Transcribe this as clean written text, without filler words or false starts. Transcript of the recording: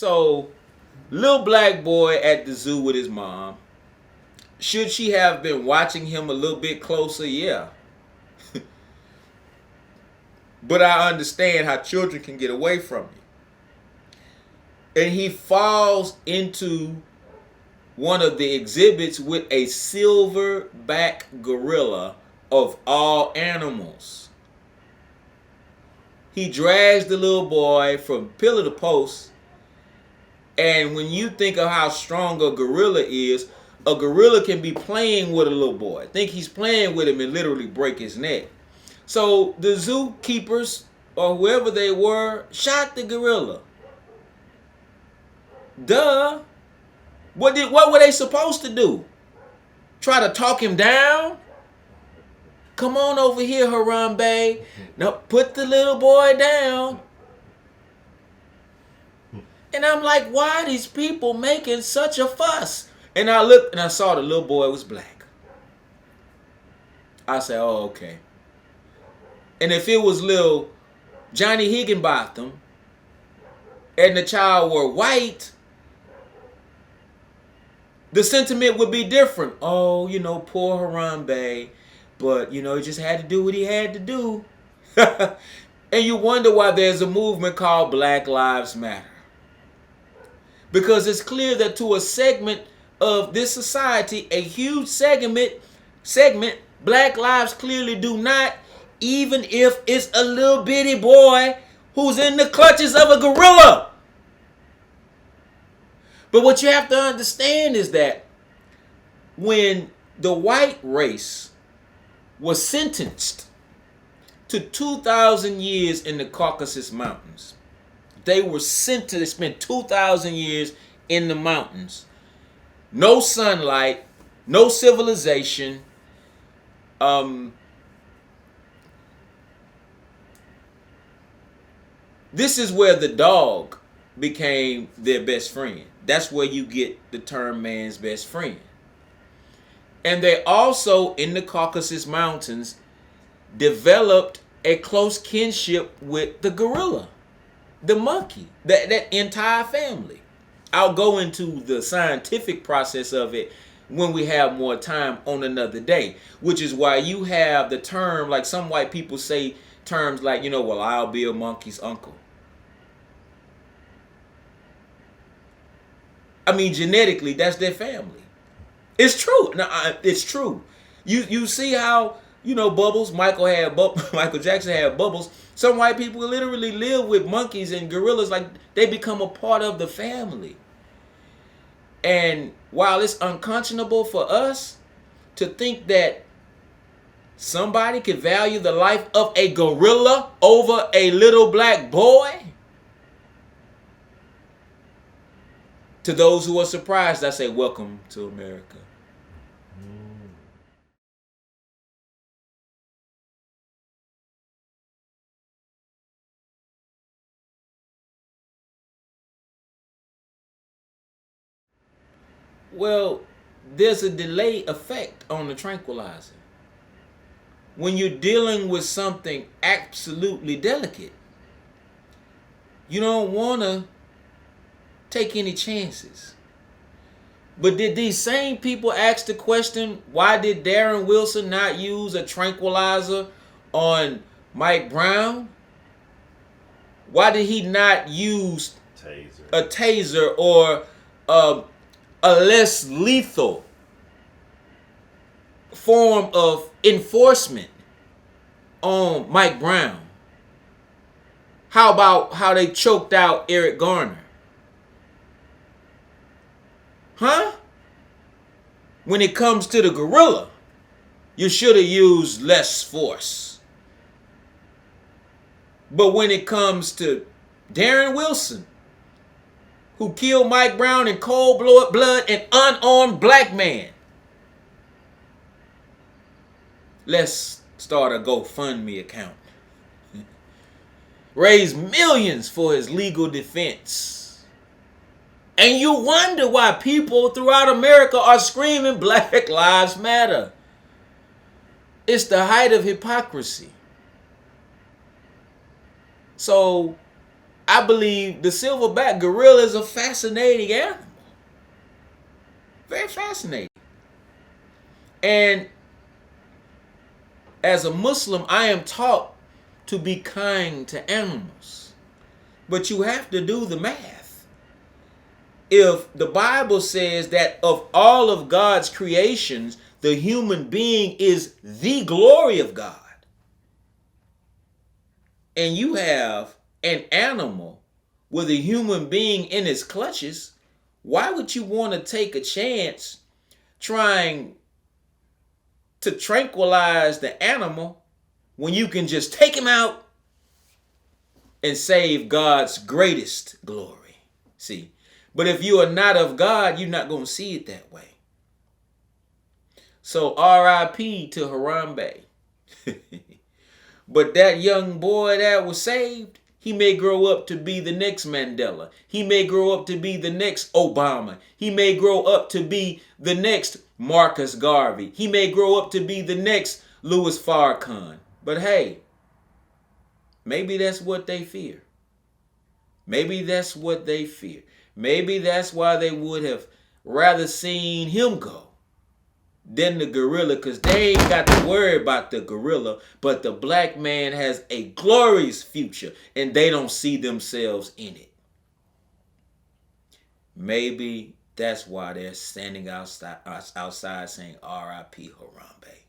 So, little black boy at the zoo with his mom. Should she have been watching him a little bit closer? Yeah. But I understand how children can get away from you. And he falls into one of the exhibits with a silverback gorilla of all animals. He drags the little boy from pillar to post. And when you think of how strong a gorilla is, a gorilla can be playing with a little boy. Think he's playing with him and literally break his neck. So the zookeepers or whoever they were shot the gorilla. Duh. What were they supposed to do? Try to talk him down? Come on over here, Harambee. Now put the little boy down. And I'm like, why are these people making such a fuss? And I looked and I saw the little boy was black. I said, oh, okay. And if it was little Johnny Higginbotham and the child were white, the sentiment would be different. Oh, poor Harambee. But, he just had to do what he had to do. And you wonder why there's a movement called Black Lives Matter. Because it's clear that to a segment of this society, a huge segment, Black lives clearly do not, even if it's a little bitty boy who's in the clutches of a gorilla. But what you have to understand is that when the white race was sentenced to 2,000 years in the Caucasus Mountains, they were sentenced to spend 2,000 years in the mountains. No sunlight, no civilization. This is where the dog became their best friend. That's where you get the term man's best friend. And they also, in the Caucasus Mountains, developed a close kinship with the gorilla, the monkey, that entire family. I'll go into the scientific process of it when we have more time on another day, which is why you have the term, like some white people say terms like, well, I'll be a monkey's uncle. I mean, genetically, that's their family. It's true. No, it's true. You see how, Bubbles, Michael Jackson had Bubbles. Some white people literally live with monkeys and gorillas, like they become a part of the family. And while it's unconscionable for us to think that somebody could value the life of a gorilla over a little black boy, to those who are surprised, I say, welcome to America. Well, there's a delay effect on the tranquilizer. When you're dealing with something absolutely delicate, you don't want to take any chances. But did these same people ask the question, why did Darren Wilson not use a tranquilizer on Mike Brown? Why did he not use a taser or a less lethal form of enforcement on Mike Brown? How about how they choked out Eric Garner? Huh? When it comes to the gorilla, you should have used less force. But when it comes to Darren Wilson, who killed Mike Brown in cold blood, an unarmed black man, let's start a GoFundMe account. Raise millions for his legal defense. And you wonder why people throughout America are screaming Black Lives Matter. It's the height of hypocrisy. So I believe the silverback gorilla is a fascinating animal. Very fascinating. And as a Muslim, I am taught to be kind to animals. But you have to do the math. If the Bible says that of all of God's creations, the human being is the glory of God, and you have an animal with a human being in its clutches, why would you want to take a chance trying to tranquilize the animal when you can just take him out and save God's greatest glory? See, but if you are not of God, you're not going to see it that way. So R.I.P. to Harambee. But that young boy that was saved, he may grow up to be the next Mandela. He may grow up to be the next Obama. He may grow up to be the next Marcus Garvey. He may grow up to be the next Louis Farrakhan. But hey, maybe that's what they fear. Maybe that's what they fear. Maybe that's why they would have rather seen him go than the gorilla, because they ain't got to worry about the gorilla, but the black man has a glorious future and they don't see themselves in it. Maybe that's why they're standing outside saying R.I.P. Harambee.